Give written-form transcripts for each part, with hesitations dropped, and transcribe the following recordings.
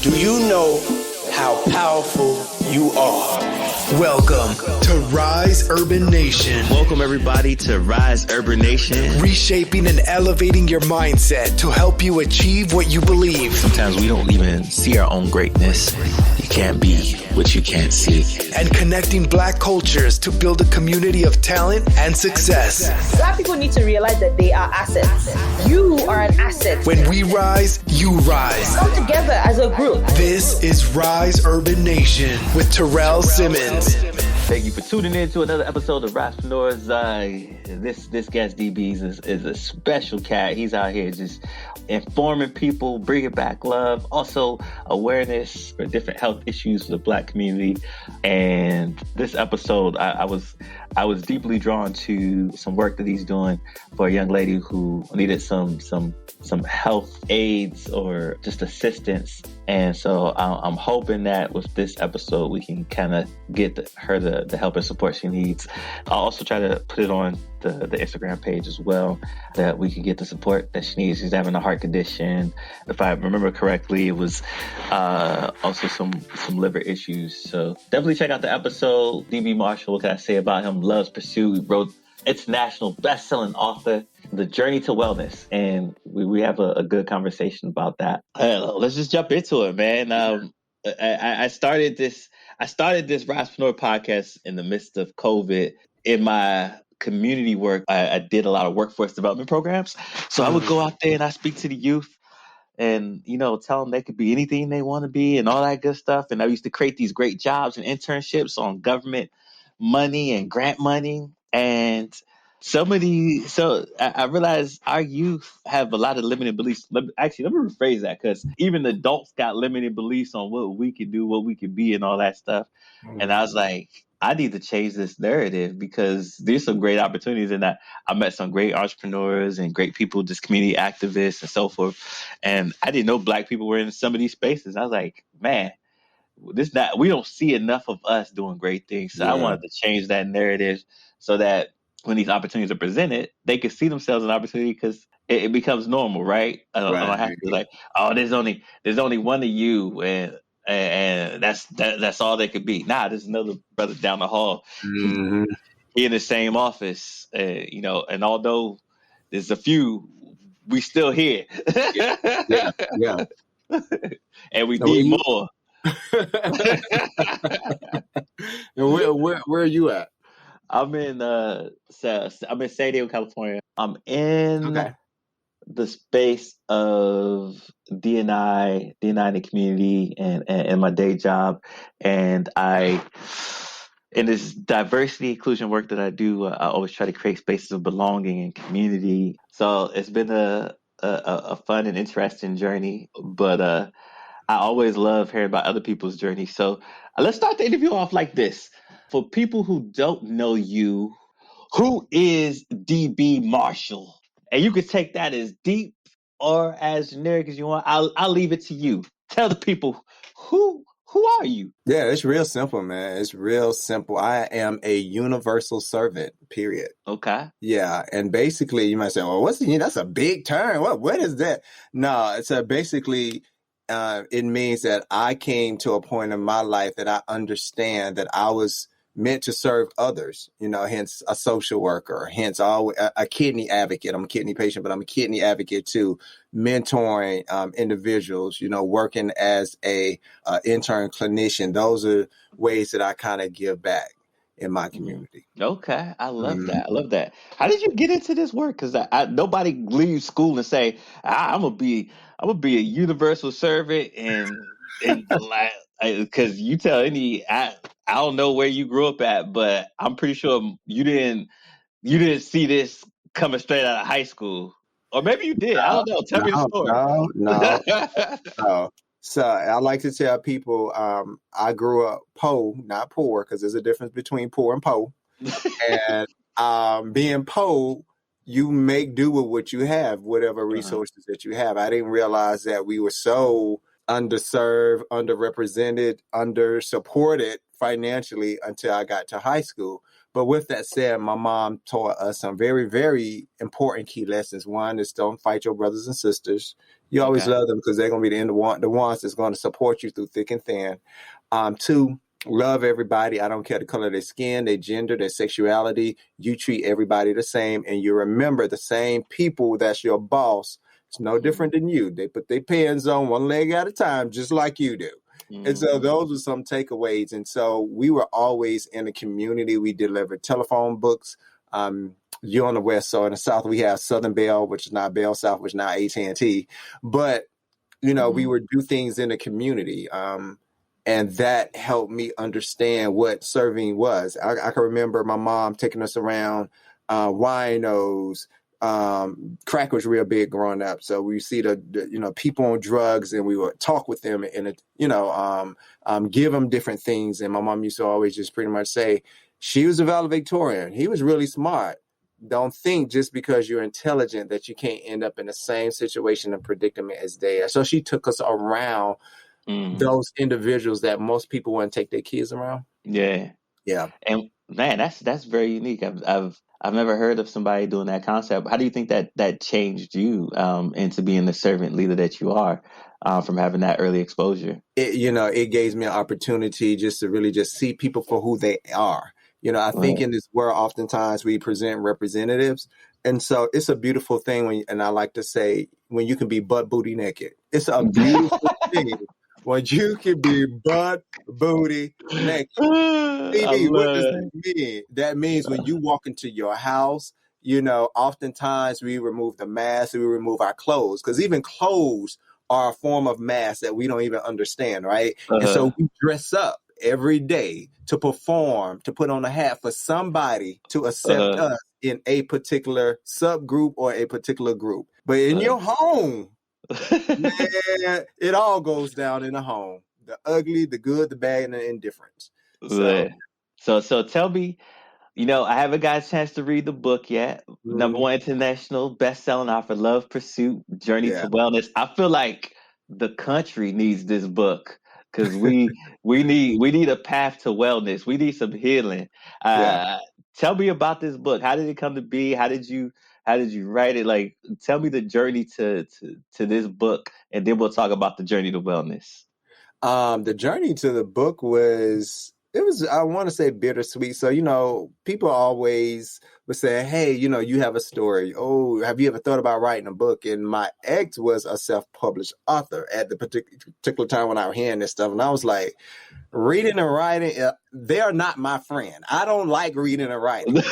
Do you know how powerful you are? Welcome to Rise Urban Nation. Welcome everybody to Rise Urban Nation. Reshaping and elevating your mindset to help you achieve what you believe. Sometimes we don't even see our own greatness. You can't be what you can't see. And connecting Black cultures to build a community of talent and success. Black people need to realize that they are assets. You are an asset. When we rise, you rise. Come together as a group. This is Rise Urban Nation with Terrell Simmons. Thank you for tuning in to another episode of Rapreneurs. This guest DBs is a special cat. He's out here just informing people, bringing back love, also awareness for different health issues for the Black community. And this episode, I was deeply drawn to some work that he's doing for a young lady who needed some health aids or just assistance. And so I'm hoping that with this episode, we can kind of get her the help and support she needs. I'll also try to put it on the Instagram page as well, that we can get the support that she needs. She's having a heart condition. If I remember correctly, it was also some liver issues. So definitely check out the episode. DB Marshall, what can I say about him? Loves Pursuit. He wrote international best-selling author, The Journey to Wellness. And we have a good conversation about that. Let's just jump into it, man. I started this Rapreneur podcast in the midst of COVID. In my community work, I did a lot of workforce development programs. So I would go out there and I speak to the youth and, tell them they could be anything they want to be and all that good stuff. And I used to create these great jobs and internships on government money and grant money. And I realized our youth have a lot of limited beliefs. Let me rephrase that, because even adults got limited beliefs on what we could do, what we could be, and all that stuff. And I was like, I need to change this narrative, because there's some great opportunities in that. I met some great entrepreneurs and great people, just community activists and so forth. And I didn't know Black people were in some of these spaces. I was like, man, we don't see enough of us doing great things. So I wanted to change that narrative so that when these opportunities are presented, they can see themselves as an opportunity, because it becomes normal, right? I don't have to be like, oh, there's only one of you, and that's all they could be. Nah, there's another brother down the hall. Mm-hmm. He in the same office, and although there's a few, we still here. Yeah. And we need more. And where are you at? I'm in San Diego, California. I'm in the space of D&I in the community and my day job. And in this diversity inclusion work that I do, I always try to create spaces of belonging and community. So it's been a fun and interesting journey, but I always love hearing about other people's journeys. So let's start the interview off like this. For people who don't know you, who is DB Marshall? And you can take that as deep or as generic as you want. I'll leave it to you. Tell the people, who are you? Yeah, it's real simple, man. It's real simple. I am a universal servant, period. Okay. Yeah. And basically, you might say, well, that's a big term. What is that? No, it's basically, it means that I came to a point in my life that I understand that I was meant to serve others, hence a social worker, hence a kidney advocate. I'm a kidney patient, but I'm a kidney advocate too, mentoring individuals, working as a intern clinician. Those are ways that I kind of give back in my community. Okay. I love that. I love that. How did you get into this work? Because nobody leaves school and say, I'm gonna be a universal servant and because you tell any, I don't know where you grew up at, but I'm pretty sure you didn't see this coming straight out of high school, or maybe you did. I don't know. Tell me the story. No. So I like to tell people, I grew up poor, not poor, because there's a difference between poor and poor. And being poor, you make do with what you have, whatever resources that you have. I didn't realize that we were so underserved, underrepresented, undersupported financially until I got to high school. But with that said, my mom taught us some very, very important key lessons. One is don't fight your brothers and sisters. You always Okay. love them because they're going to be the ones that's going to support you through thick and thin. Two, love everybody. I don't care the color of their skin, their gender, their sexuality. You treat everybody the same, and you remember the same people that's your boss. It's no different than you. They put their pens on one leg at a time, just like you do. And so those are some takeaways. And so we were always in a community. We delivered telephone books. You're on the West, so in the South we have Southern Bell, which is not Bell South, which is now AT&T. But we would do things in the community. And that helped me understand what serving was. I can remember my mom taking us around winos. Crack was real big growing up. So we see the people on drugs, and we would talk with them and give them different things. And my mom used to always just pretty much say, she was a valedictorian. He was really smart. Don't think just because you're intelligent that you can't end up in the same situation and predicament as they are. So she took us around those individuals that most people wouldn't take their kids around. Yeah. Yeah. And man, that's very unique. I've never heard of somebody doing that concept. How do you think that changed you into being the servant leader that you are from having that early exposure? It gave me an opportunity just to really just see people for who they are. I think in this world, oftentimes we present representatives. And so it's a beautiful thing and I like to say, when you can be butt booty naked. It's a beautiful thing when you can be butt booty naked. Baby, what does that mean? That means when you walk into your house, oftentimes we remove the mask, we remove our clothes, because even clothes are a form of mask that we don't even understand, right? And so we dress up every day to perform, to put on a hat for somebody to accept us in a particular subgroup or a particular group. But in your home, man, it all goes down in the home. The ugly, the good, the bad, and the indifference. So tell me, I haven't got a chance to read the book yet. #1 international best-selling author, Love Pursuit, Journey to Wellness. I feel like the country needs this book because we need a path to wellness. We need some healing. Tell me about this book. How did it come to be? How did you write it? Like, tell me the journey to this book, and then we'll talk about the journey to wellness. The journey to the book was, I want to say, bittersweet. So, people always would say, hey, you have a story. Oh, have you ever thought about writing a book? And my ex was a self-published author at the particular time when I was hearing this stuff. And I was like, reading and writing, they are not my friend. I don't like reading and writing.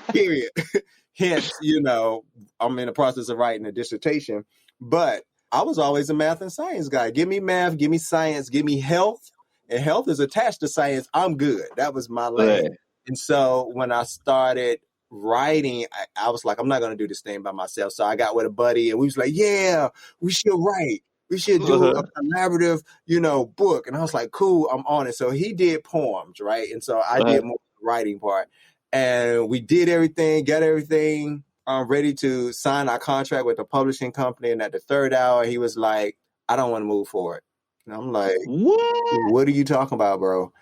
Period. Hence, I'm in the process of writing a dissertation. But I was always a math and science guy. Give me math, give me science, give me health. And health is attached to science. I'm good. That was my lane. Right. And so when I started writing, I was like, I'm not going to do this thing by myself. So I got with a buddy and we was like, yeah, we should write. We should do a collaborative, book. And I was like, cool, I'm on it. So he did poems, right? And so I did more of the writing part. And we did everything, got everything ready to sign our contract with the publishing company. And at the third hour, he was like, I don't want to move forward. And I'm like, what are you talking about, bro?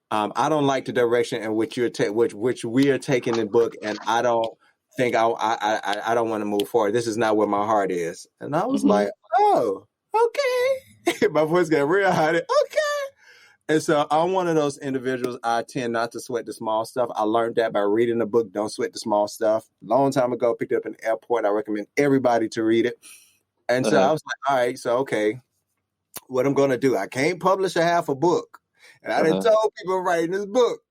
I don't like the direction in which which we are taking the book, and I don't think I don't want to move forward. This is not where my heart is. And I was like, oh, okay. My voice got real high. Okay. And so I'm one of those individuals. I tend not to sweat the small stuff. I learned that by reading the book, Don't Sweat the Small Stuff. Long time ago, picked it up in the airport. I recommend everybody to read it. And so I was like, all right, so okay. What I'm going to do. I can't publish a half a book. And I didn't tell people writing this book.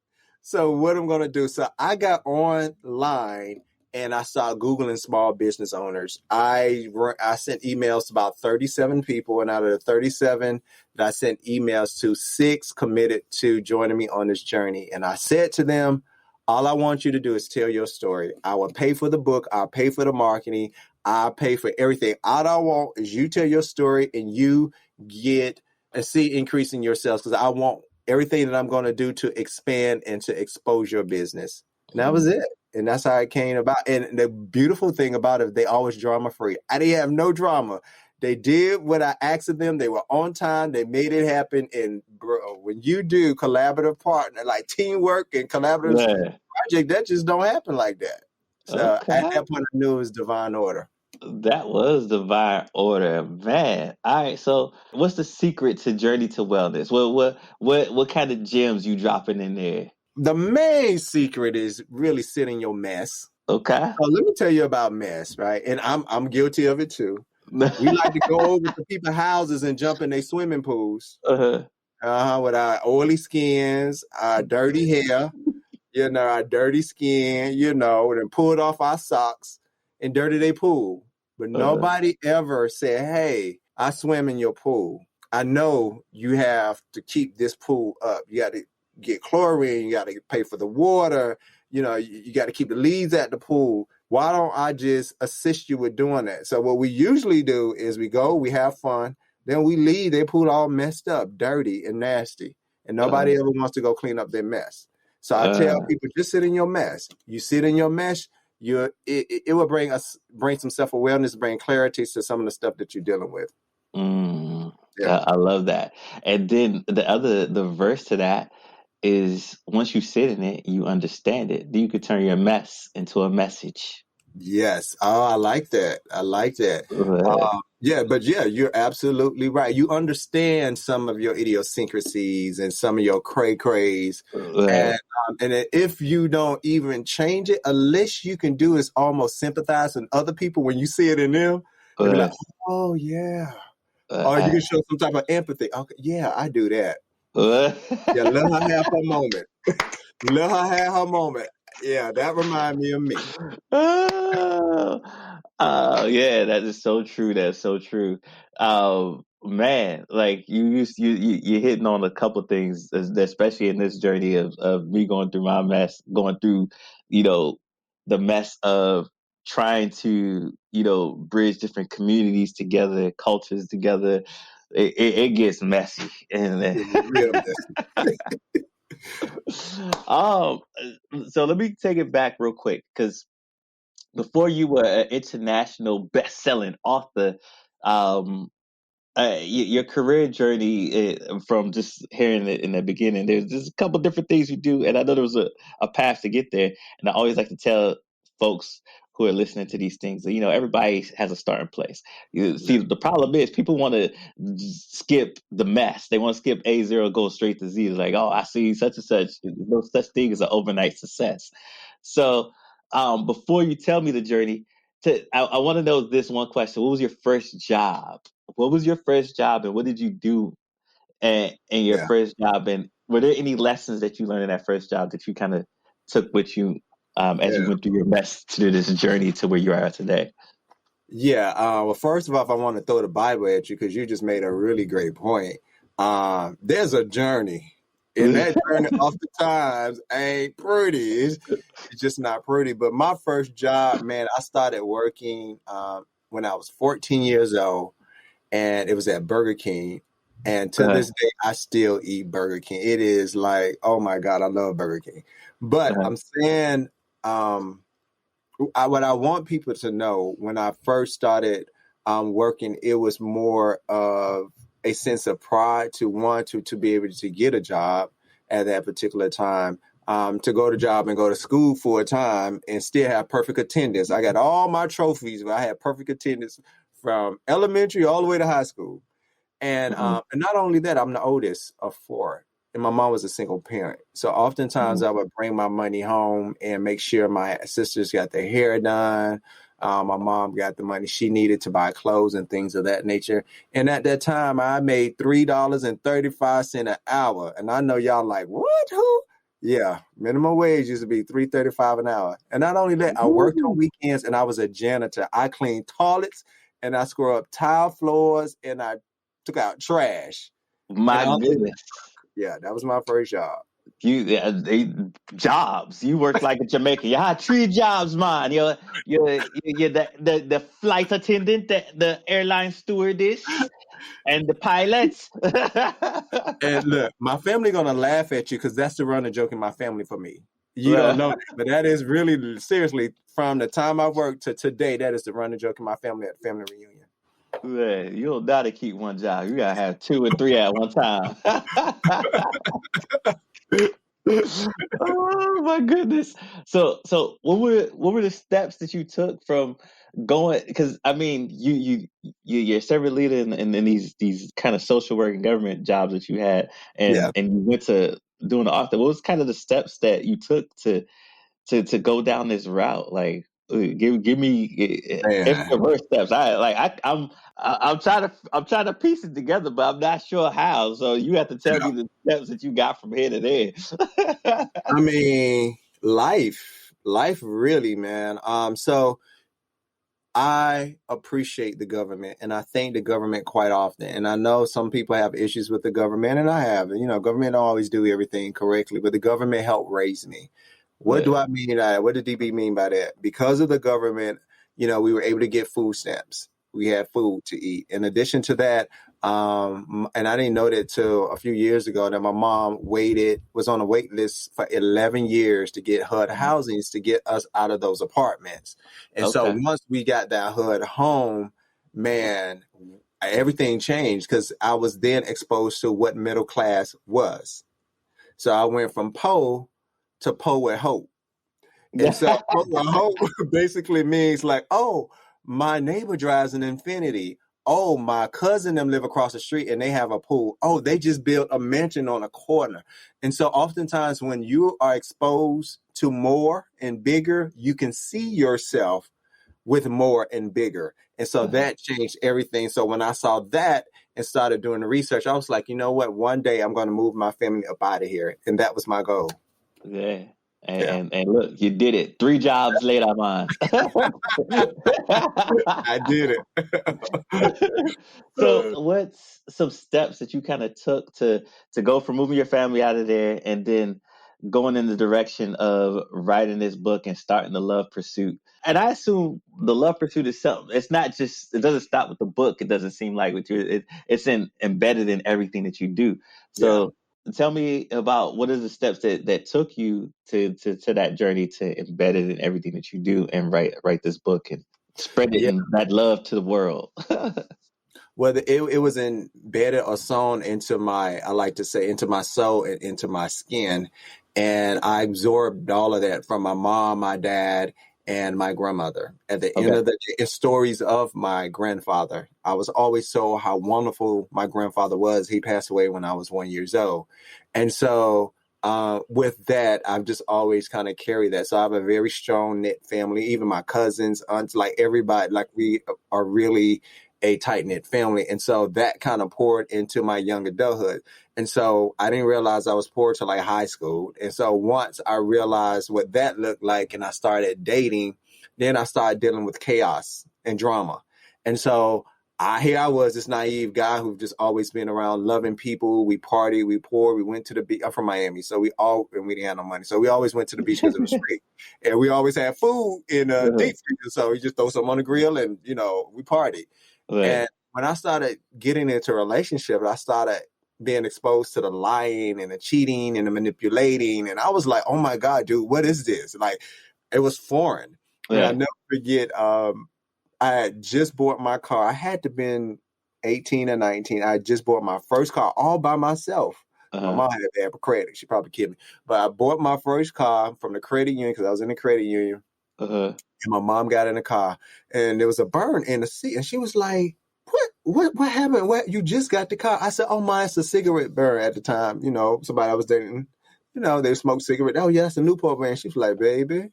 So what I'm going to do. So I got online and I started Googling small business owners. I sent emails to about 37 people. And out of the 37 that I sent emails to, 6 committed to joining me on this journey. And I said to them, all I want you to do is tell your story. I will pay for the book. I'll pay for the marketing. I'll pay for everything. All I want is you tell your story and you get a see increase in your sales, because I want everything that I'm going to do to expand and to expose your business. And that was it. And that's how it came about. And the beautiful thing about it, they always drama free. I didn't have no drama. They did what I asked of them. They were on time. They made it happen. And bro, when you do collaborative partner, like teamwork and collaborative project, that just don't happen like that. So at that point, I knew it was divine order. That was divine order, man. All right, so what's the secret to Journey to Wellness? What kind of gems you dropping in there? The main secret is really sitting your mess. Okay. So let me tell you about mess, right? And I'm guilty of it too. We like to go over to people's houses and jump in their swimming pools. Uh-huh. With our oily skins, our dirty hair, our dirty skin, and pulled off our socks and dirty their pool. But nobody ever said, hey, I swim in your pool. I know you have to keep this pool up. You got to get chlorine. You got to pay for the water. You got to keep the leaves at the pool. Why don't I just assist you with doing that? So what we usually do is we go, we have fun, then we leave their pool all messed up, dirty and nasty. And nobody ever wants to go clean up their mess. So I tell people, just sit in your mess. You sit in your mess, it will bring some self-awareness, bring clarity to some of the stuff that you're dealing with. Yeah. I love that. And then the verse to that is once you sit in it, you understand it. Then you could turn your mess into a message. Yes. Oh, I like that. But you're absolutely right. You understand some of your idiosyncrasies and some of your cray-crays. And if you don't even change it, unless you can do is almost sympathize with other people when you see it in them. They'll be like, oh, yeah. Or you can show some type of empathy. Okay, yeah, I do that. Let her have her moment. Let her have her moment. Yeah, that reminds me of me. Yeah, that is so true. That's so true. Man, like you hitting on a couple things, especially in this journey of me going through my mess, going through, the mess of trying to, bridge different communities together, cultures together. It gets messy, and Real messy. So let me take it back real quick, because before you were an international best-selling author, your career journey, from just hearing it in the beginning, there's just a couple different things you do, and I know there was a path to get there. And I always like to tell folks who are listening to these things that, everybody has a starting place. You see, the problem is people want to skip the mess. They want to skip A0, go straight to Z. It's like, oh, I see such and such. There's no such thing as an overnight success. So before you tell me the journey, I want to know this one question. What was your first job? What was your first job, and what did you do in your first job? And were there any lessons that you learned in that first job that you kind of took with you as you went through your mess to this journey to where you are today? Yeah. Well, first of all, I want to throw the Bible at you because you just made a really great point. There's a journey. And that journey oftentimes ain't pretty. It's just not pretty. But my first job, man, I started working when I was 14 years old, and it was at Burger King. And to this day, I still eat Burger King. It is like, oh my God, I love Burger King. But I'm saying, what I want people to know, when I first started working, it was more of a sense of pride to want to be able to get a job at that particular time, to go to job and go to school for a time and still have perfect attendance. I got all my trophies, but I had perfect attendance from elementary all the way to high school. And not only that, I'm the oldest of four, and my mom was a single parent. So oftentimes I would bring my money home and make sure my sisters got their hair done. My mom got the money she needed to buy clothes and things of that nature. And at that time, I made $3.35 an hour. And I know y'all like, what? Who? Yeah, minimum wage used to be $3.35 an hour. And not only that, I worked on weekends and I was a janitor. I cleaned toilets and I scrubbed tile floors and I took out trash. My goodness. Yeah, that was my first job. Jobs. You worked like a Jamaican. You had 3 jobs, man. You're the flight attendant, the airline stewardess, and the pilots. And look, my family gonna laugh at you because that's the running joke in my family for me. You don't know that, but that is really seriously from the time I worked to today. That is the running joke in my family at the family reunion. Man, you don't gotta keep one job. You gotta have 2 or 3 at one time. Oh my goodness! So what were the steps that you took from going, because I mean, you're a servant leader in these kind of social work and government jobs that you had, Yeah, and you went to doing the author. What was kind of the steps that you took to go down this route? Like, give me if man. there were steps. I'm trying to piece it together, but I'm not sure how. So you have to tell me the steps that you got from here to there. I mean, life really, man. So I appreciate the government and I thank the government quite often. And I know some people have issues with the government, and I have. You know, government don't always do everything correctly, but the government helped raise me. What do Yeah. I mean by that? What did DB mean by that? Because of the government, we were able to get food stamps. We had food to eat. In addition to that, and I didn't know that till a few years ago that my mom was on a wait list for 11 years to get HUD housings to get us out of those apartments. And so Okay. once we got that HUD home, man, everything changed because I was then exposed to what middle class was. So I went from poor to poor with hope. And so poor with hope basically means like, oh, my neighbor drives an Infinity. Oh, my cousin them live across the street and they have a pool. Oh, they just built a mansion on a corner. And so oftentimes when you are exposed to more and bigger, you can see yourself with more and bigger. And so that changed everything. So when I saw that and started doing the research, I was like, you know what? One day I'm going to move my family up out of here. And that was my goal. Yeah. Yeah. And look, you did it. 3 jobs later, mine. I did it. So what's some steps that you kind of took to go from moving your family out of there and then going in the direction of writing this book and starting the love pursuit? And I assume the love pursuit is something. It's not just. It doesn't stop with the book. It doesn't seem like with you. It's embedded in everything that you do. Yeah. So tell me about what are the steps that took you to that journey to embed it in everything that you do and write this book and spread it Yeah. and that love to the world. Whether it was embedded or sewn into I like to say, into my soul and into my skin. And I absorbed all of that from my mom, my dad, and my grandmother. At the end of the day, it's stories of my grandfather. I was always told how wonderful my grandfather was. He passed away when I was 1 year old. And so with that, I've just always kind of carried that. So I have a very strong knit family, even my cousins, aunts, like everybody, like we are really a tight-knit family. And so that kind of poured into my young adulthood. And so I didn't realize I was poor till like high school. And so once I realized what that looked like and I started dating, then I started dealing with chaos and drama. And so here I was, this naive guy who've just always been around loving people. We party, we pour, we went to the beach. I'm from Miami, so we didn't have no money. So we always went to the beach because it was free. And we always had food in deep freezer. So we just throw some on the grill and, we party. And when I started getting into a relationship, I started being exposed to the lying and the cheating and the manipulating. And I was like, oh my God, dude, what is this? Like, it was foreign. And I never forget, I had just bought my car. I had to have been 18 or 19. I had just bought my first car all by myself. My mom had bad credit. She probably killed me. But I bought my first car from the credit union because I was in the credit union. And my mom got in the car and there was a burn in the seat. And she was like, what happened? What, you just got the car? I said, oh my, it's a cigarette burn at the time. Somebody I was dating, they smoked cigarette. Oh yeah, that's a Newport brand. She was like, baby,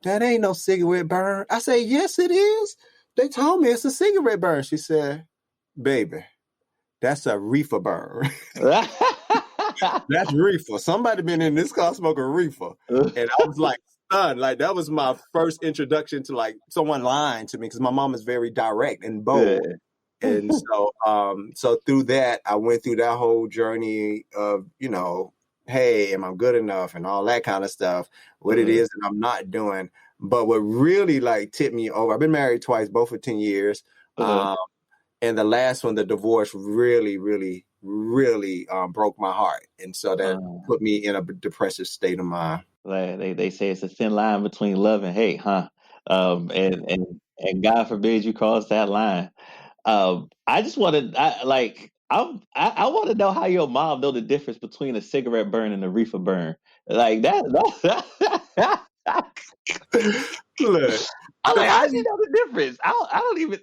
that ain't no cigarette burn. I said, yes, it is. They told me it's a cigarette burn. She said, baby, that's a reefer burn. That's reefer. Somebody been in this car smoking reefer. And I was like, stunned. Like, that was my first introduction to like someone lying to me because my mom is very direct and bold. And so through that, I went through that whole journey of, hey, am I good enough and all that kind of stuff, what it is that I'm not doing. But what really like tipped me over, I've been married twice, both for 10 years. And the last one, the divorce, really, really, really broke my heart. And so that put me in a depressive state of mind. Like they say it's a thin line between love and hate, huh? And God forbid you cross that line. I just wanted, I want to know how your mom know the difference between a cigarette burn and a reefer burn. Like that. Look, I'm like, how do you know the difference? I don't even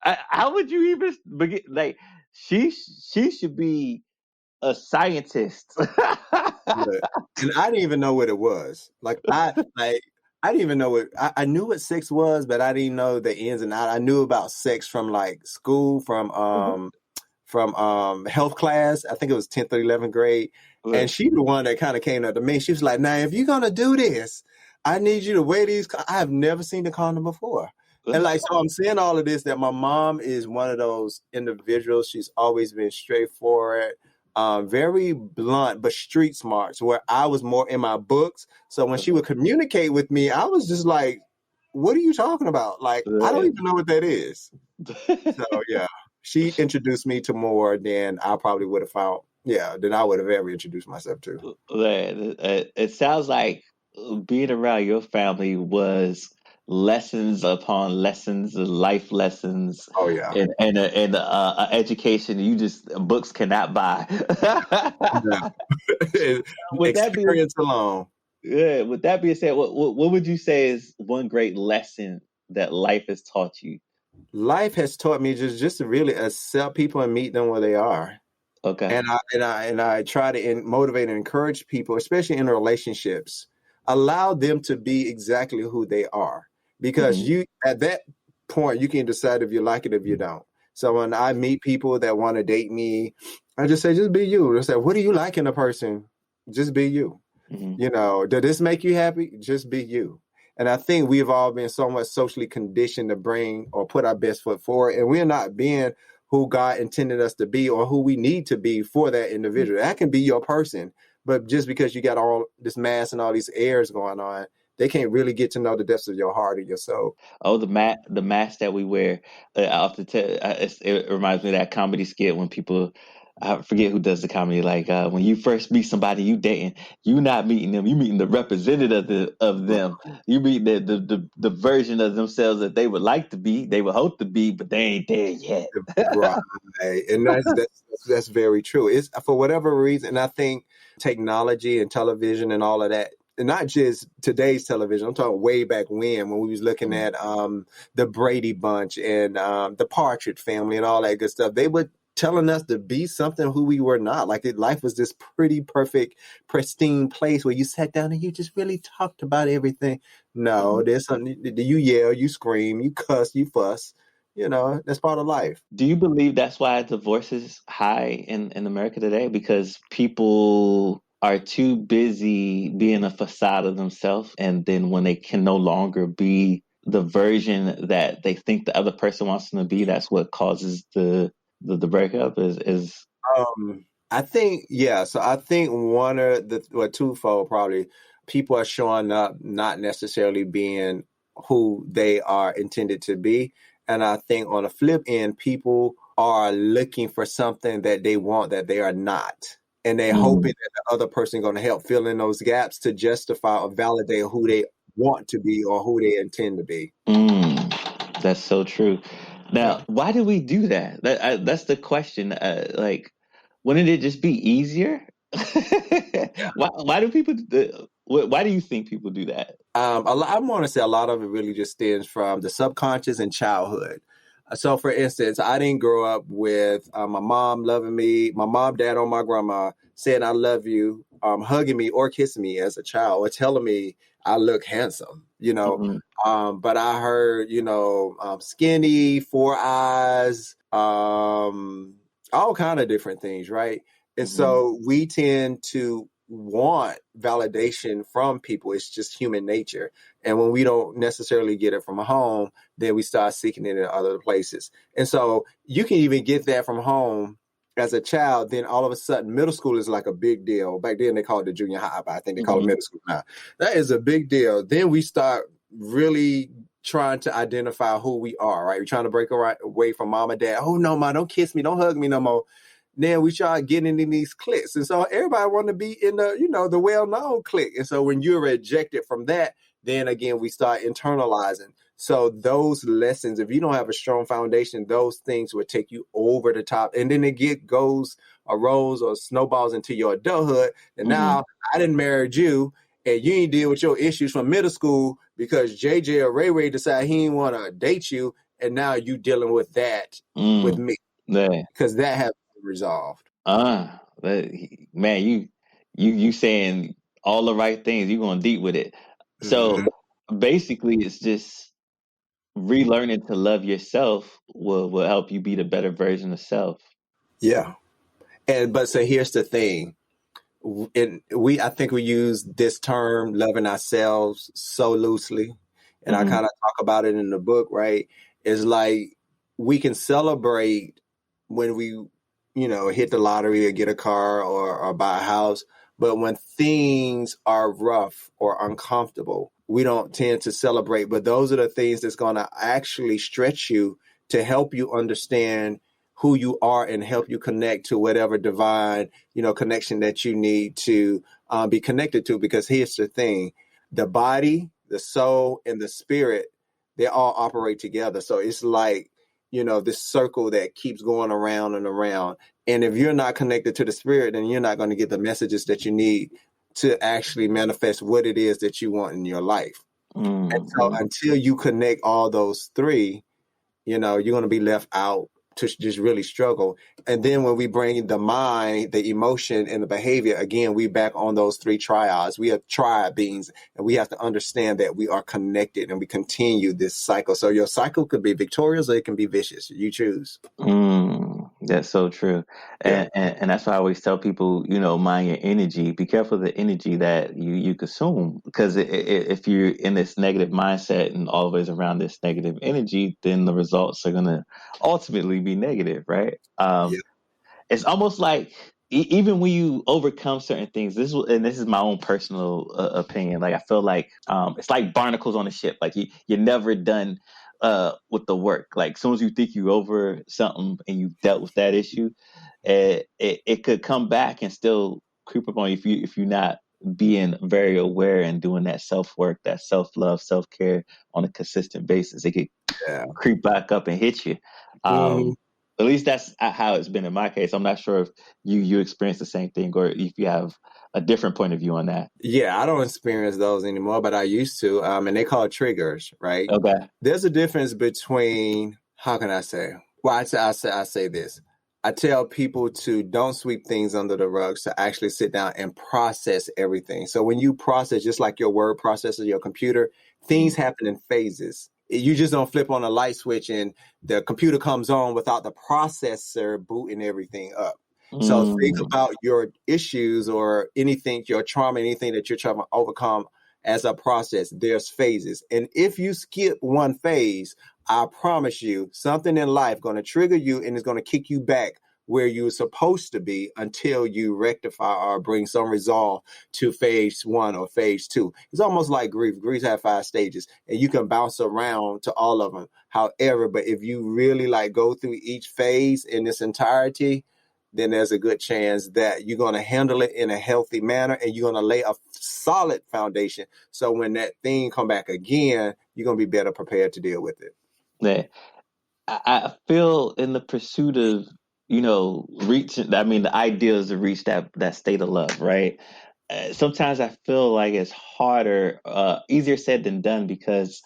how would you even begin? Like, she should be a scientist. Look, and I didn't even know what it was. I didn't even know what I knew what sex was, but I didn't know the ins and outs. I knew about sex from like school, from health class. I think it was 10th or 11th grade. And she the one that kind of came up to me. She was like, now, if you're going to do this, I need you to wear these. I have never seen the condom before. And like, so I'm saying all of this, that my mom is one of those individuals. She's always been straightforward, very blunt, but street smart. So where I was more in my books. So when she would communicate with me, I was just like, what are you talking about? Like, I don't even know what that is. So yeah, she introduced me to more than I probably would have found. Yeah, than I would have ever introduced myself to. Man, it sounds like being around your family was lessons upon lessons, life lessons, Oh yeah, and education you just books cannot buy. yeah. With that being Experience alone. Yeah, with that being said, what would you say is one great lesson that life has taught you? Life has taught me just to really accept people and meet them where they are. Okay. And I try to motivate and encourage people, especially in relationships, allow them to be exactly who they are, because you at that point you can decide if you like it, if you don't. So when I meet people that want to date me, I just say, just be you. I say, what do you like in a person? Just be you. You know, did this make you happy? Just be you. And I think we've all been so much socially conditioned to bring or put our best foot forward, and we're not being who God intended us to be or who we need to be for that individual. That can be your person, but just because you got all this mass and all these airs going on, they can't really get to know the depths of your heart or your soul. Oh, the mask that we wear. It reminds me of that comedy skit when people, I forget who does the comedy. Like when you first meet somebody you dating, you not meeting them, you meeting the representative of them. You meet the version of themselves that they would like to be, they would hope to be, but they ain't there yet. Right. And that's very true. It's for whatever reason. I think technology and television and all of that, and not just today's television, I'm talking way back when we was looking at the Brady Bunch and the Partridge Family and all that good stuff. They were telling us to be something who we were not. Like life was this pretty perfect, pristine place where you sat down and you just really talked about everything. No, there's something. You yell, you scream, you cuss, you fuss. You know, that's part of life. Do you believe that's why divorce is high in America today? Because people are too busy being a facade of themselves, and then when they can no longer be the version that they think the other person wants them to be, that's what causes the breakup is I think, yeah. So I think one of twofold probably, people are showing up not necessarily being who they are intended to be. And I think on the flip end, people are looking for something that they want that they are not. And they're hoping that the other person is going to help fill in those gaps to justify or validate who they want to be or who they intend to be. That's so true. Now, why do we do that? That's the question. Like, wouldn't it just be easier? Why do people? Why do you think people do that? I want to say a lot of it really just stems from the subconscious and childhood. So, for instance, I didn't grow up with my mom loving me, my mom, dad, or my grandma saying I love you, hugging me or kissing me as a child, or telling me I look handsome, you know. But I heard, you know, skinny, four eyes, all kind of different things, right? And so we tend to want validation from people. It's just human nature. And when we don't necessarily get it from home, then we start seeking it in other places. And so you can even get that from home as a child. Then all of a sudden, middle school is like a big deal. Back then they called it junior high, but I think they call it middle school now. That is a big deal. Then we start really trying to identify who we are, right? We're trying to break away from mom and dad. Oh, no, ma, don't kiss me. Don't hug me no more. Then we start getting in these cliques. And so everybody want to be in the, you know, the well-known clique. And so when you're rejected from that, then again, we start internalizing. So those lessons, if you don't have a strong foundation, those things will take you over the top. And then it arose or snowballs into your adulthood. And now I didn't marry you. and you ain't deal with your issues from middle school because JJ or Ray Ray decided he didn't want to date you, and now you dealing with that with me Yeah. because that has been resolved. Man, you saying all the right things. You going deep with it. So Mhm. basically, it's just relearning to love yourself will help you be the better version of self. Yeah, but so here's the thing. And I think we use this term loving ourselves so loosely, and I Mm-hmm. kind of talk about it in the book, right? It's like we can celebrate when we hit the lottery or get a car or buy a house, but when things are rough or uncomfortable, we don't tend to celebrate. But those are the things that's going to actually stretch you to help you understand who you are and help you connect to whatever divine connection that you need to be connected to. Because here's the thing: the body, the soul, and the spirit, they all operate together. So it's like this circle that keeps going around and around. And if you're not connected to the spirit, then you're not going to get the messages that you need to actually manifest what it is that you want in your life. And so until you connect all those three, you're going to be left out to just really struggle. And then when we bring the mind, the emotion, and the behavior, again, we back on those three triads. We are triad beings, and we have to understand that we are connected and we continue this cycle. So your cycle could be victorious or it can be vicious. You choose. That's so true. Yeah. And that's why I always tell people, mind your energy. Be careful of the energy that you consume, because if you're in this negative mindset and always around this negative energy, then the results are going to ultimately be negative, right? Yeah. It's almost like even when you overcome certain things, this is my own personal opinion. Like I feel like it's like barnacles on a ship. Like you're never done with the work. Like as soon as you think you're over something and you've dealt with that issue, it could come back and still creep up on you if you're not being very aware and doing that self work, that self love, self care on a consistent basis. It could Yeah. creep back up and hit you. Mhm. At least that's how it's been in my case. I'm not sure if you experience the same thing or if you have a different point of view on that. Yeah, I don't experience those anymore, but I used to. And they call it triggers, right? Okay. There's a difference between, how can I say? Well, I say this. I tell people to don't sweep things under the rugs, to actually sit down and process everything. So when you process, just like your word processes your computer, things happen in phases. You just don't flip on a light switch and the computer comes on without the processor booting everything up. So think Mm, about your issues or anything, your trauma, anything that you're trying to overcome as a process. There's phases. And if you skip one phase, I promise you something in life going to trigger you and it's going to kick you back where you're supposed to be until you rectify or bring some resolve to phase one or phase two. It's almost like grief. Grief has 5 stages and you can bounce around to all of them. However, but if you really go through each phase in its entirety, then there's a good chance that you're going to handle it in a healthy manner and you're going to lay a solid foundation. So when that thing come back again, you're going to be better prepared to deal with it. yeah. I feel in the pursuit of, reaching, I mean, the ideal is to reach that state of love, right? Sometimes I feel like it's harder, easier said than done because,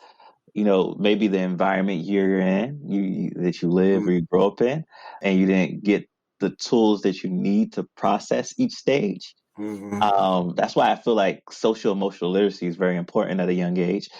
maybe the environment you're in, that you live or you grow up in, and you didn't get the tools that you need to process each stage. Mm-hmm. That's why I feel like social emotional literacy is very important at a young age.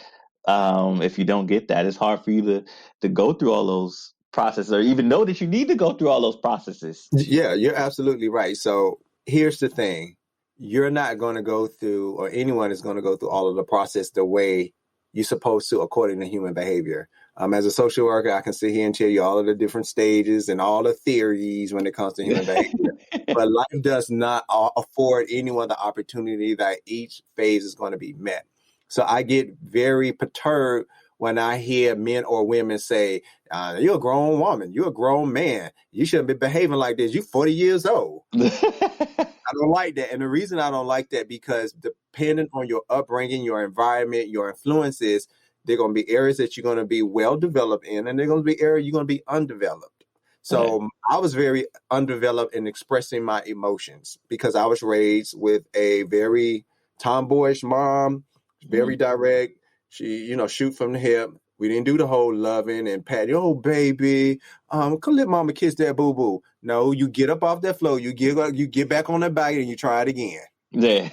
If you don't get that, it's hard for you to go through all those processes or even know that you need to go through all those processes. Yeah, you're absolutely right. So here's the thing. You're not going to go through, or anyone is going to go through all of the process the way you're supposed to according to human behavior. As a social worker, I can sit here and tell you all of the different stages and all the theories when it comes to human behavior. But life does not afford anyone the opportunity that each phase is going to be met. So I get very perturbed when I hear men or women say, you're a grown woman, you're a grown man, you shouldn't be behaving like this, you're 40 years old. I don't like that. And the reason I don't like that, because depending on your upbringing, your environment, your influences, there are going to be areas that you're going to be well developed in, and there are going to be areas you're going to be undeveloped. So Right. I was very undeveloped in expressing my emotions because I was raised with a very tomboyish mom, very direct. She, shoot from the hip. We didn't do the whole loving and patting. Oh, baby, come let mama kiss that boo boo. No, you get up off that floor. You get back on that bike and you try it again. Yeah.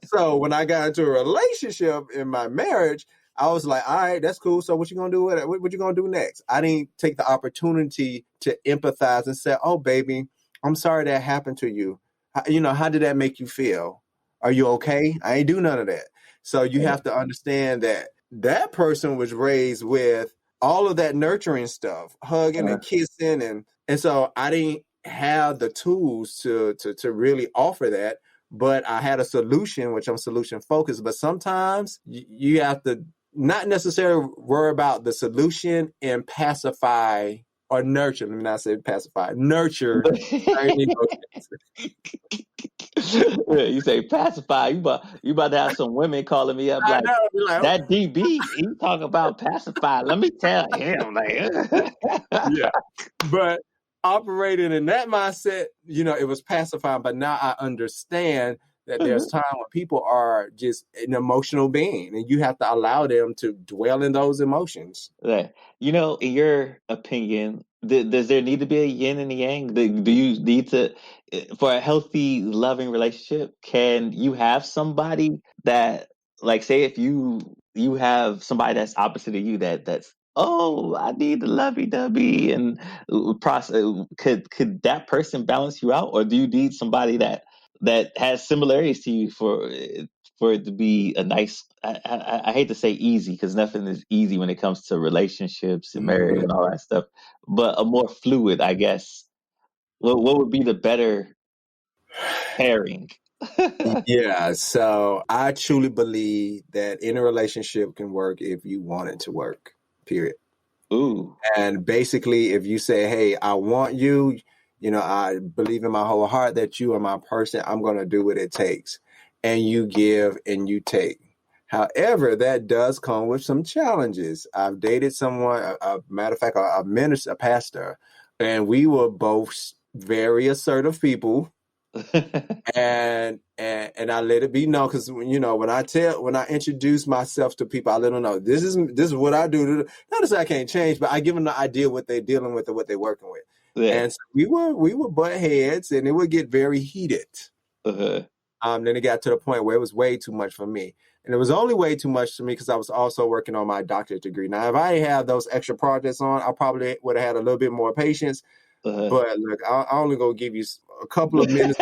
So when I got into a relationship in my marriage, I was like, all right, that's cool. So what you gonna do with it? What you gonna do next? I didn't take the opportunity to empathize and say, oh, baby, I'm sorry that happened to you. How did that make you feel? Are you okay? I ain't do none of that. So you have to understand that person was raised with all of that nurturing stuff, hugging and kissing. And so I didn't have the tools to really offer that. But I had a solution, which I'm solution focused. But sometimes you have to not necessarily worry about the solution and pacify or nurture. Let me not say pacify, nurture. You say pacify. You about to have some women calling me up like that DB. He talk about pacify. Let me tell him. Like, yeah, but operating in that mindset, it was pacifying. But now I understand that there's time when people are just an emotional being, and you have to allow them to dwell in those emotions. in your opinion, does there need to be a yin and a yang? Do you need to, for a healthy, loving relationship, can you have somebody that, like, say if you have somebody that's opposite of you that's, oh, I need the lovey-dovey and process, could that person balance you out, or do you need somebody that has similarities to you for it to be a nice, I hate to say easy, because nothing is easy when it comes to relationships and marriage and all that stuff, but a more fluid, I guess. What would be the better pairing? Yeah, so I truly believe that any relationship can work if you want it to work, period. Ooh. And basically, if you say, hey, I want you, I believe in my whole heart that you are my person, I'm going to do what it takes. And you give and you take. However, that does come with some challenges. I've dated someone, a matter of fact, a minister, a pastor, and we were both very assertive people. and I let it be known, because when I introduce myself to people, I let them know this is what I do. Not to say I can't change, but I give them the idea what they're dealing with and what they're working with. Yeah. And so we were butt heads, and it would get very heated. Then it got to the point where it was way too much for me, and it was only way too much for me because I was also working on my doctorate degree. Now, if I had those extra projects on, I probably would have had a little bit more patience. But look, I only gonna give you a couple of minutes,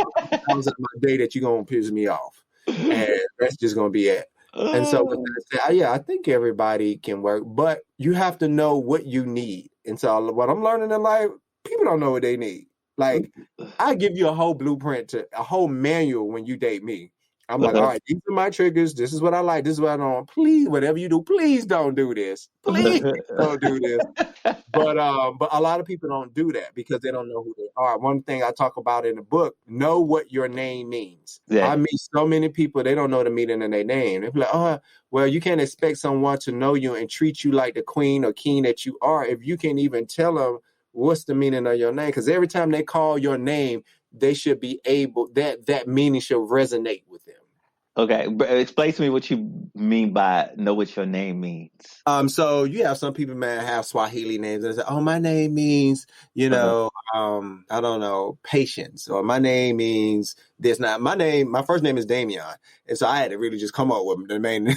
hours of my day that you're gonna piss me off, and that's just gonna be it. And so, I think everybody can work, but you have to know what you need. And so, what I'm learning in life, people don't know what they need. Like, I give you a whole blueprint, a whole manual when you date me. I'm like, all right, these are my triggers. This is what I like. This is what I don't. Please, whatever you do, please don't do this. Please don't do this. But a lot of people don't do that because they don't know who they are. One thing I talk about in the book, know what your name means. Yeah. I meet so many people, they don't know the meaning of their name. They're like, oh, well, you can't expect someone to know you and treat you like the queen or king that you are if you can't even tell them what's the meaning of your name. Because every time they call your name, they should be able, that meaning should resonate with them. Okay, but explain to me what you mean by know what your name means. So you have some people, man, have Swahili names. And say, oh, my name means, I don't know, patience, or my name means this. Now, my first name is Damian, and so I had to really just come up with the main,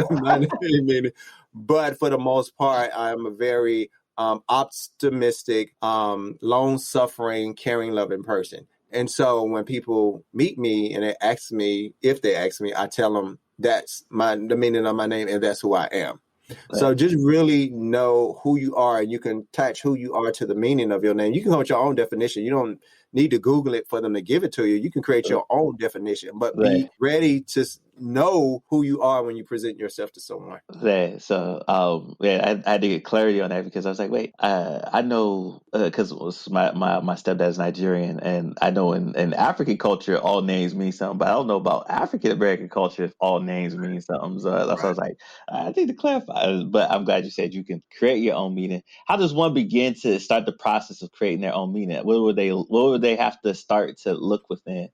my name meaning. But for the most part, I'm a very optimistic, long-suffering, caring, loving person. And so when people meet me and they ask me, I tell them that's the meaning of my name and that's who I am. Right. So just really know who you are, and you can attach who you are to the meaning of your name. You can come up with your own definition. You don't need to Google it for them to give it to you. You can create your own definition, but be ready to know who you are when you present yourself to someone. Yeah, so I had to get clarity on that because I was like, wait, I know because my stepdad is Nigerian, and I know in African culture all names mean something, but I don't know about African American culture if all names mean something. So that's why I was like, I need to clarify. But I'm glad you said you can create your own meaning. How does one begin to start the process of creating their own meaning? What would they have to start to look within?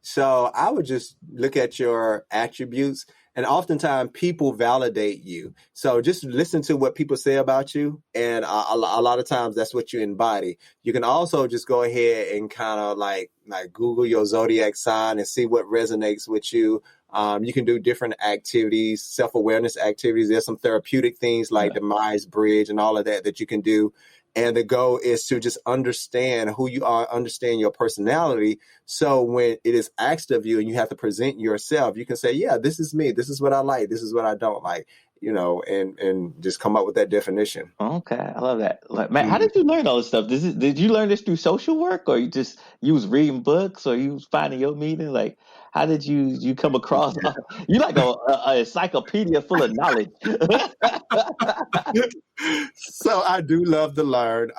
So I would just look at your attributes, and oftentimes people validate you. So just listen to what people say about you, and a lot of times that's what you embody. You can also just go ahead and kind of like Google your zodiac sign and see what resonates with you. You can do different activities, self-awareness activities. There's some therapeutic things like the Myers Bridge and all of that you can do. And the goal is to just understand who you are, understand your personality. So when it is asked of you and you have to present yourself, you can say, yeah, this is me. This is what I like. This is what I don't like, and just come up with that definition. Okay, I love that. Like, man, how did you learn all this stuff? Did you learn this through social work, or you was reading books, or you was finding your meaning? Like, how did you come across? You like a encyclopedia full of knowledge. So I do love to learn.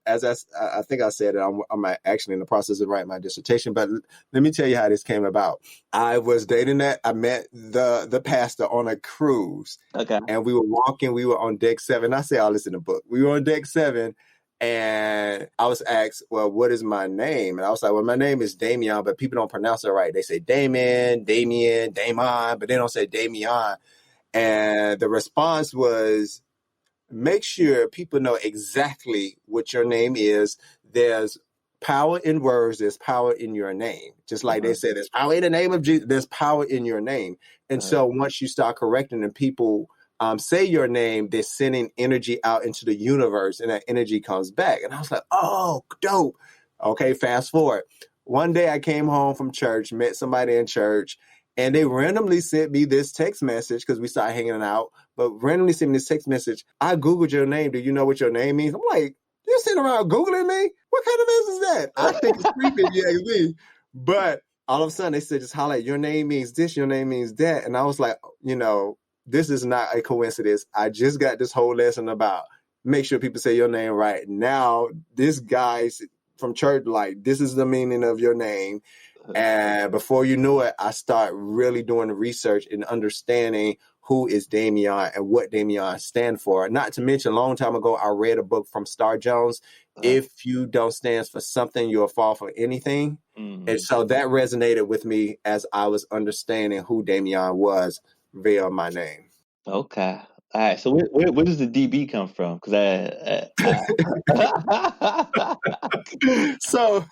As I think I said it, I'm actually in the process of writing my dissertation. But let me tell you how this came about. I was dating I met the pastor on a cruise. Okay. And we were walking. We were on deck 7. I say all this in the book. We were on deck 7, and I was asked, "Well, what is my name?" And I was like, "Well, my name is Damien, but people don't pronounce it right. They say Damien, Damon, but they don't say Damien." And the response was, make sure people know exactly what your name is. There's power in words. There's power in your name. Just like they said, there's power in the name of Jesus. There's power in your name. And so once you start correcting and people say your name, they're sending energy out into the universe, and that energy comes back. And I was like, oh, dope. Okay, fast forward. One day I came home from church, met somebody in church, and they randomly sent me this text message because we started hanging out, but randomly sent me this text message. I Googled your name. Do you know what your name means? I'm like, you're sitting around Googling me? What kind of mess is that? I think it's creepy if you ask me. But all of a sudden they said, just highlight your name means this, your name means that. And I was like, this is not a coincidence. I just got this whole lesson about make sure people say your name right. Now, this guy's from church, like, this is the meaning of your name. And before you knew it, I start really doing the research and understanding who is Damien and what Damien stand for. Not to mention, a long time ago, I read a book from Star Jones. If you don't stand for something, you'll fall for anything. Mm-hmm. And so that resonated with me as I was understanding who Damien was via my name. Okay. All right. So where does the DB come from? Because So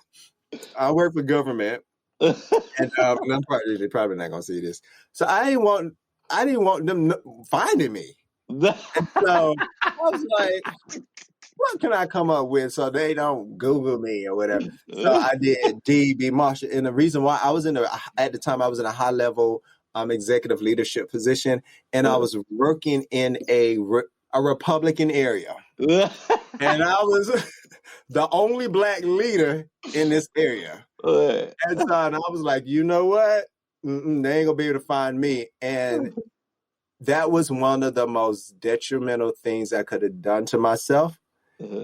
I work for government. And I'm probably not gonna see this. So I didn't want them finding me. And so I was like, what can I come up with so they don't Google me or whatever? So I did DB Marshall. And the reason why at the time I was in a high level executive leadership position, and I was working in a Republican area. And I was the only Black leader in this area. And so I was like, you know what? They ain't gonna be able to find me. And that was one of the most detrimental things I could have done to myself,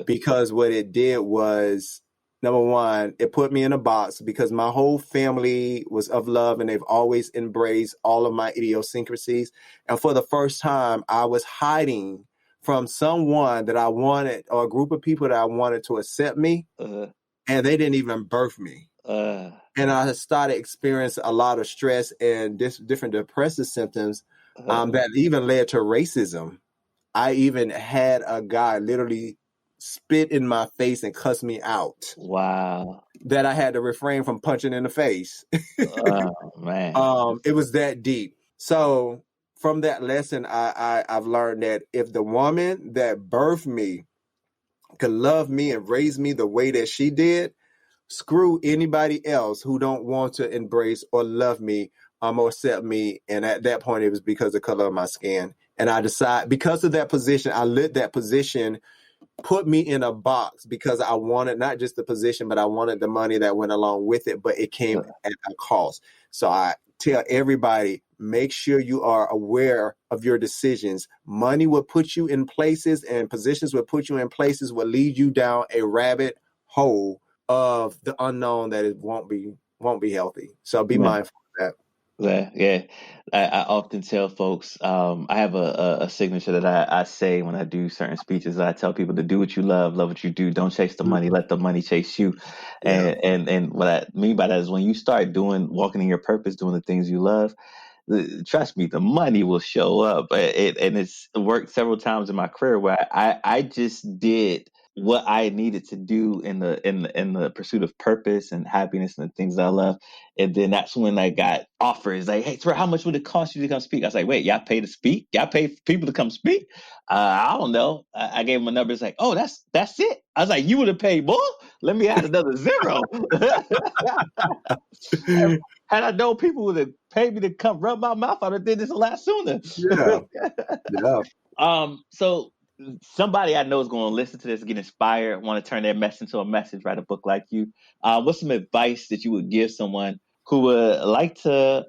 because what it did was, number one, it put me in a box because my whole family was of love and they've always embraced all of my idiosyncrasies. And for the first time, I was hiding from someone that I wanted, or a group of people that I wanted to accept me, and they didn't even birth me. And I started experiencing a lot of stress and different depressive symptoms that even led to racism. I even had a guy literally spit in my face and cuss me out. Wow. That I had to refrain from punching in the face. Oh, man. It was that deep. So from that lesson, I've learned that if the woman that birthed me could love me and raise me the way that she did, screw anybody else who don't want to embrace or love me or accept me. And at that point, it was because of the color of my skin. And I decided, because of that position, I let that position put me in a box because I wanted not just the position, but I wanted the money that went along with it, but it came at a cost. So I tell everybody, make sure you are aware of your decisions. Money will put you in places, and positions will put you in places, will lead you down a rabbit hole of the unknown that it won't be healthy. So be mindful of that. Yeah. I often tell folks, I have a signature that I say when I do certain speeches. I tell people to do what you love what you do. Don't chase the money, let the money chase you. Yeah. And what I mean by that is when you start walking in your purpose, doing the things you love, trust me, the money will show up. And it's worked several times in my career where I just did what I needed to do in the pursuit of purpose and happiness and the things that I love. And then that's when I got offers like, hey, sir, how much would it cost you to come speak? I was like, wait, y'all pay to speak? Y'all pay for people to come speak? I don't know. I gave him a number. It's like, oh, that's it. I was like, you would have paid more? Let me add another zero. Had I known people would have paid me to come rub my mouth, I'd have did this a lot sooner. Yeah. Yeah. So somebody I know is going to listen to this, get inspired, want to turn their message into a message, write a book like you. What's some advice that you would give someone who would like to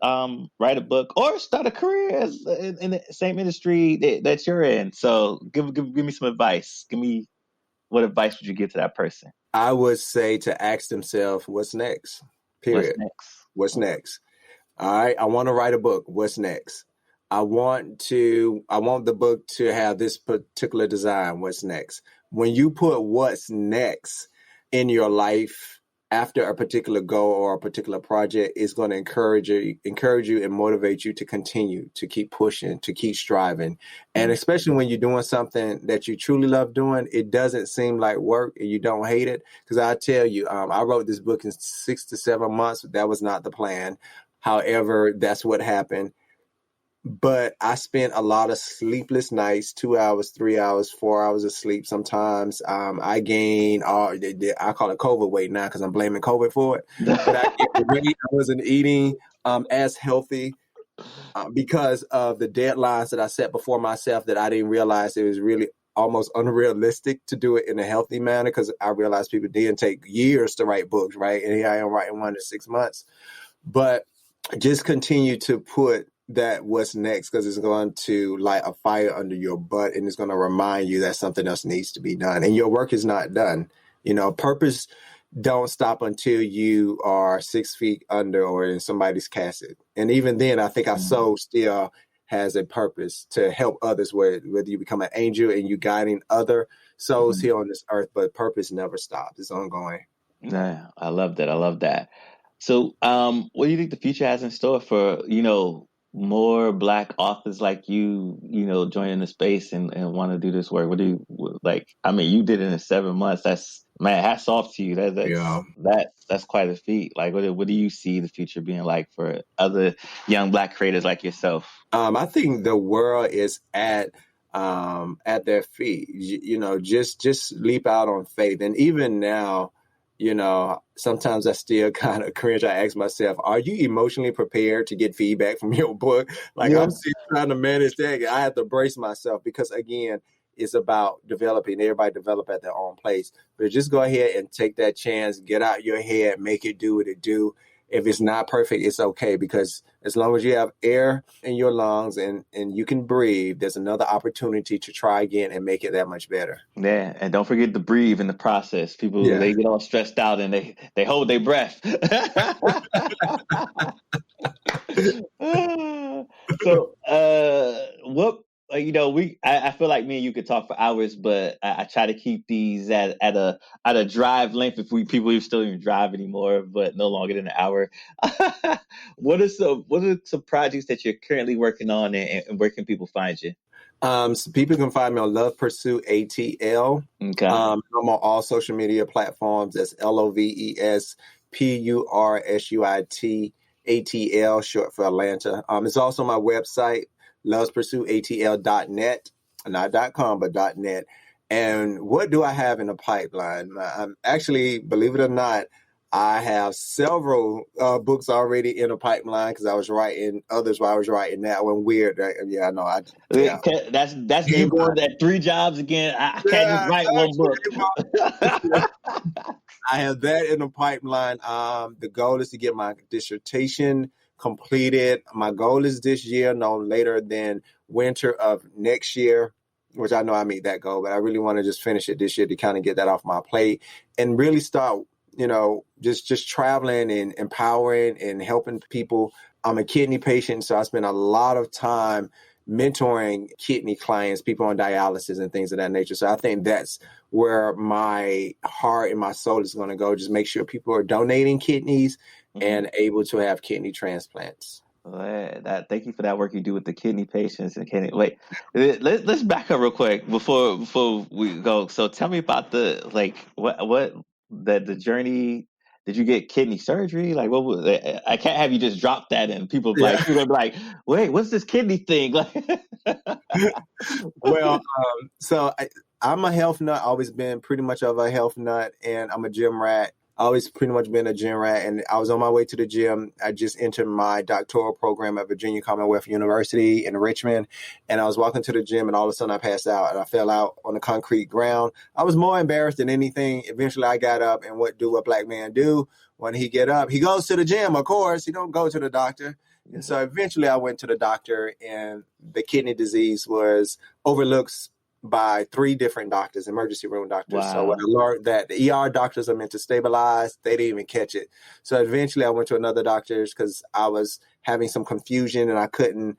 write a book or start a career in the same industry that you're in? So give me some advice. What advice would you give to that person? I would say to ask themselves, what's next? What's Period. next? What's next? All right. I want to write a book. What's next? I want the book to have this particular design. What's next? When you put what's next in your life after a particular goal or a particular project, it's going to encourage you and motivate you to continue, to keep pushing, to keep striving. And especially when you're doing something that you truly love doing, it doesn't seem like work and you don't hate it. Because I tell you, I wrote this book in 6 to 7 months. That was not the plan. However, that's what happened. But I spent a lot of sleepless nights, 2 hours, 3 hours, 4 hours of sleep. Sometimes I gain, I call it COVID weight now because I'm blaming COVID for it. But I gained the weight. I wasn't eating as healthy because of the deadlines that I set before myself that I didn't realize it was really almost unrealistic to do it in a healthy manner because I realized people didn't take years to write books, right? And here I am writing one in 6 months. But just continue to put that what's next because it's going to light a fire under your butt and it's going to remind you that something else needs to be done and your work is not done. Purpose don't stop until you are 6 feet under or in somebody's casket. And even then, I think our soul still has a purpose to help others, whether you become an angel and you guiding other souls here on this earth, but purpose never stops. It's ongoing. Yeah, I love that. I love that. So, what do you think the future has in store for, more Black authors like you, joining the space and want to do this work? What do you like? I mean, you did it in 7 months. That's, man, hats off to you. Yeah. That's quite a feat. Like, what do you see the future being like for other young Black creators like yourself? I think the world is at their feet. Just leap out on faith. And even now, sometimes I still kind of cringe. I ask myself, are you emotionally prepared to get feedback from your book? Like I'm still trying to manage that. I have to brace myself because again, it's about developing. Everybody develop at their own place. But just go ahead and take that chance, get out your head, make it do what it do. If it's not perfect, it's okay because as long as you have air in your lungs and you can breathe, there's another opportunity to try again and make it that much better. Yeah, and don't forget to breathe in the process. People, they get all stressed out and they hold their breath. So, I feel like me and you could talk for hours, but I try to keep these at a drive length if people still even drive anymore, but no longer than an hour. What are some projects that you're currently working on and where can people find you? So people can find me on Love Pursue ATL. Okay. I'm on all social media platforms. That's LOVES PURSUIT ATL, short for Atlanta. It's also my website, lovespursueatl.net, not .com, but .net. And what do I have in the pipeline? I'm actually, believe it or not, I have several books already in the pipeline because I was writing others while I was writing that one. Weird. Yeah, I know. Yeah. That's me going at 3 jobs again. I can't just write one book. I have that in the pipeline. The goal is to get my dissertation completed. My goal is this year, no later than winter of next year, which I know I meet that goal, but I really want to just finish it this year to kind of get that off my plate and really start, just traveling and empowering and helping people I'm a kidney patient, so I spend a lot of time mentoring kidney clients, people on dialysis and things of that nature. So I think that's where my heart and my soul is going to go. Just make sure people are donating kidneys and able to have kidney transplants. Thank you for that work you do with the kidney patients and kidney. Wait, let's back up real quick before we go. So tell me about the journey. Did you get kidney surgery? Like, what was? I can't have you just drop that and people Yeah. people gonna be like, wait, what's this kidney thing? Well, I'm a health nut, always been pretty much of a health nut, and I'm a gym rat. Always pretty much been a gym rat, and I was on my way to the gym. I just entered my doctoral program at Virginia Commonwealth University in Richmond, and I was walking to the gym, and all of a sudden I passed out, and I fell out on the concrete ground. I was more embarrassed than anything. Eventually, I got up, and what do a black man do when he get up? He goes to the gym, of course. He don't go to the doctor. And so eventually I went to the doctor, and the kidney disease was overlooked by 3 different doctors, emergency room doctors. Wow. So when I learned that the ER doctors are meant to stabilize, they didn't even catch it. So eventually I went to another doctor's because I was having some confusion and I couldn't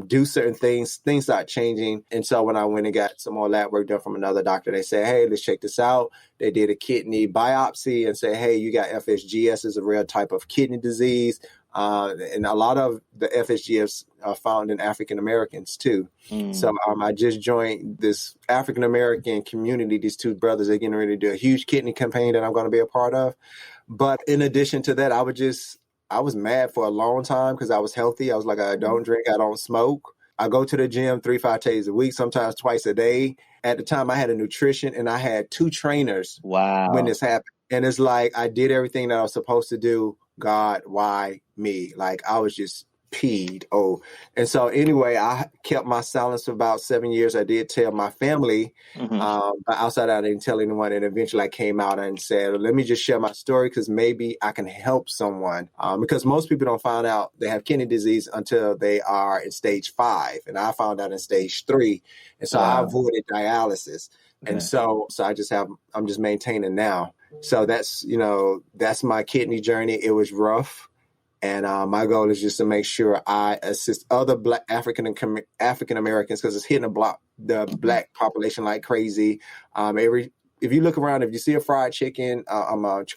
do certain things. Things started changing. And so when I went and got some more lab work done from another doctor, they said, hey, let's check this out. They did a kidney biopsy and said, hey, you got FSGS, is a rare type of kidney disease. And a lot of the FSGS are found in African Americans too. So I just joined this African American community. These 2 brothers are getting ready to do a huge kidney campaign that I'm going to be a part of. But in addition to that, I was mad for a long time because I was healthy. I was like, I don't drink, I don't smoke. I go to the gym 3-5 days a week, sometimes twice a day. At the time, I had a nutrition and I had 2 trainers. Wow. When this happened. And it's like I did everything that I was supposed to do. God, why me? Like I was just peed. And so anyway, I kept my silence for about 7 years. I did tell my family, but outside I didn't tell anyone. And eventually I came out and said, let me just share my story because maybe I can help someone. Because most people don't find out they have kidney disease until they are in stage 5. And I found out in stage 3. And so I avoided dialysis. And so I'm just maintaining now. So that's my kidney journey. It was rough. And my goal is just to make sure I assist other Black African Americans because it's hitting the Black population like crazy. If you look around, if you see a fried chicken,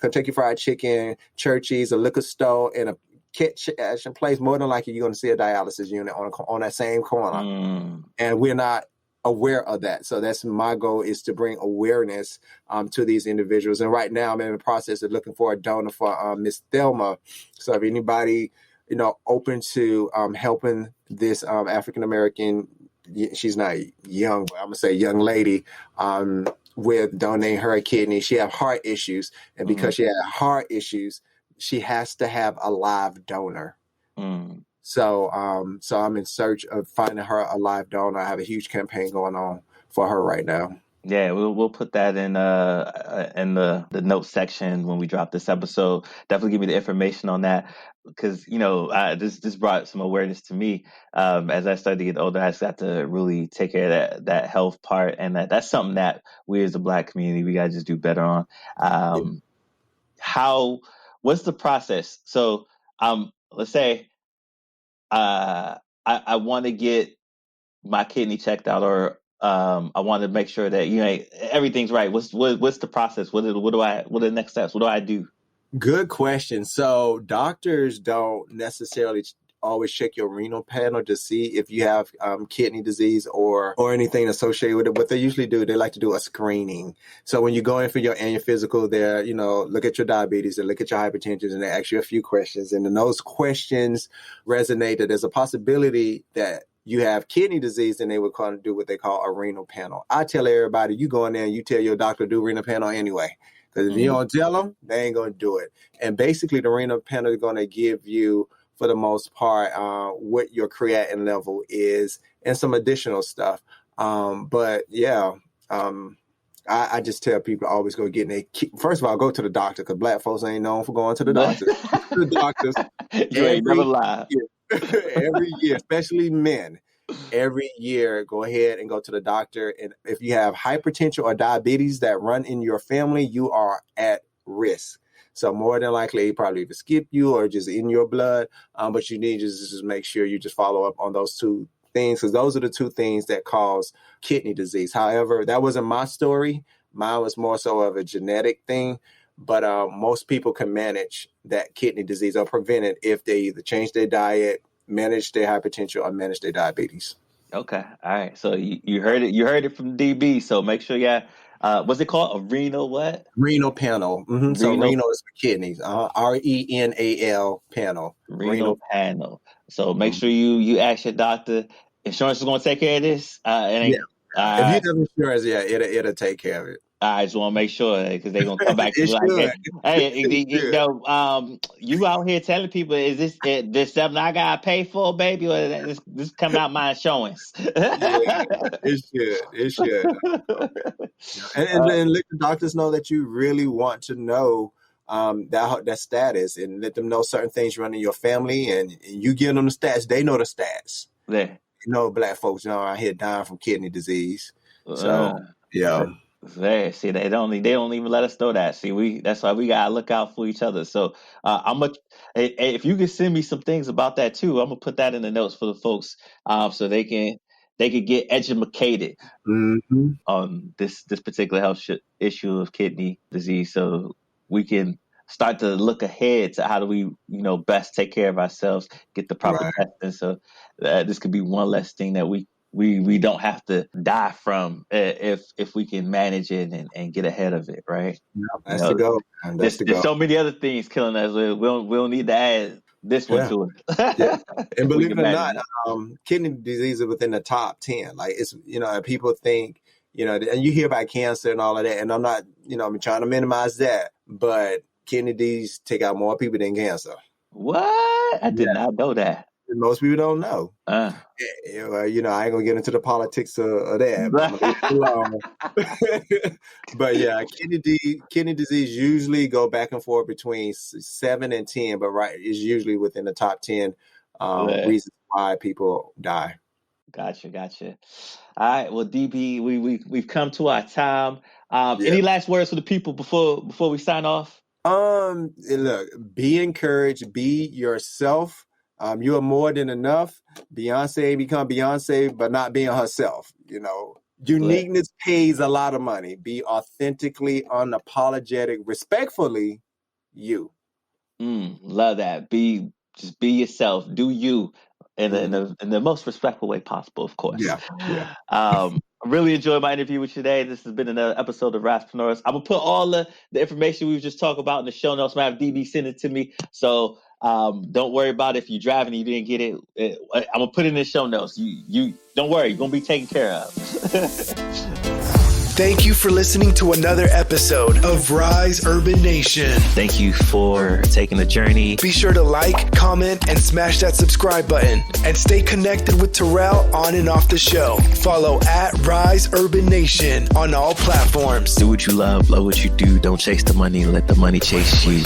Kentucky Fried Chicken, Church's, a liquor store, and a kitchen place, more than likely you're going to see a dialysis unit on that same corner. And we're not aware of that. So that's my goal, is to bring awareness to these individuals. And right now I'm in the process of looking for a donor for Miss Thelma. So if anybody, open to helping this African-American, she's not young, but I'm gonna say young lady, with donating her a kidney. She have heart issues. And because she had heart issues, she has to have a live donor. So I'm in search of finding her a live donor. I have a huge campaign going on for her right now. Yeah, we'll put that in the notes section when we drop this episode. Definitely give me the information on that because this brought some awareness to me. As I started to get older, I just got to really take care of that health part, and that's something that we as a Black community we gotta just do better on. What's the process? So let's say I want to get my kidney checked out, or I want to make sure that everything's right. What's the process? What are the next steps? What do I do? Good question. So doctors don't necessarily always check your renal panel to see if you have kidney disease or anything associated with it. What they usually do, they like to do a screening. So when you go in for your annual physical, they look at your diabetes and look at your hypertension, and they ask you a few questions. And then those questions resonate that there's a possibility that you have kidney disease, and they would kind of do what they call a renal panel. I tell everybody, you go in there and you tell your doctor to do renal panel anyway. Because if you don't tell them, they ain't going to do it. And basically the renal panel is going to give you, for the most part, what your creatinine level is and some additional stuff. I just tell people always go get first of all, go to the doctor, because Black folks ain't known for going to the doctor. The doctors. You ain't never lie. Every year, especially men. Every year, go ahead and go to the doctor. And if you have hypertension or diabetes that run in your family, you are at risk. So more than likely, he probably either skip you or just in your blood. But you need to just make sure you just follow up on those two things, because those are the two things that cause kidney disease. However, that wasn't my story. Mine was more so of a genetic thing. But most people can manage that kidney disease or prevent it if they either change their diet, manage their hypertension, or manage their diabetes. Okay. All right. So you heard it. You heard it from DB. So make sure what's it called? A renal what? Renal panel. Mm-hmm. So renal is for kidneys. RENAL panel. Renal panel. So make sure you ask your doctor. Insurance is going to take care of this. If you have insurance, it'll take care of it. I just want to make sure, because they're going to come back to like, you out here telling people, is this something I got to pay for, baby, or this coming out my insurance? It should. And let the doctors know that you really want to know that status, and let them know certain things run in your family, and you give them the stats. They know the stats. Yeah. Black folks, around here dying from kidney disease. So, yeah. There, see, they don't even let us know that. See, that's why we gotta look out for each other. So, if you can send me some things about that too, I'm gonna put that in the notes for the folks, so they can get educated on this particular health issue of kidney disease, so we can start to look ahead to how do we, best take care of ourselves, get the proper testing, so this could be one less thing that we don't have to die from if we can manage it and get ahead of it, right? Yeah, that's the goal. There's so many other things killing us. We don't need to add this one to it. And believe it or not, kidney disease is within the top 10. Like, it's, people think, and you hear about cancer and all of that, and I'm not, I'm trying to minimize that, but kidney disease take out more people than cancer. What? I did not know that. Most people don't know. I ain't gonna get into the politics of that. But yeah, kidney disease usually go back and forth between 7 and 10, but is usually within the top 10 reasons why people die. Gotcha. All right, well, DB, we've come to our time. Any last words for the people before we sign off? Look, be encouraged, be yourself. You are more than enough. Beyonce become Beyonce, but not being herself. Uniqueness pays a lot of money. Be authentically, unapologetic, respectfully you. Love that. Just be yourself. Do you in the most respectful way possible, of course. Yeah. I really enjoyed my interview with you today. This has been another episode of Raspreneurs. I'm gonna put all the information we've just talked about in the show notes. I'm gonna have DB send it to me. So don't worry about it if you're driving and you didn't get it. I'm gonna put it in the show notes. You don't worry, you're gonna be taken care of. Thank you for listening to another episode of Rise Urban Nation. Thank you for taking the journey. Be sure to like, comment, and smash that subscribe button. And stay connected with Terrell on and off the show. Follow at Rise Urban Nation on all platforms. Do what you love what you do. Don't chase the money. Let the money chase you.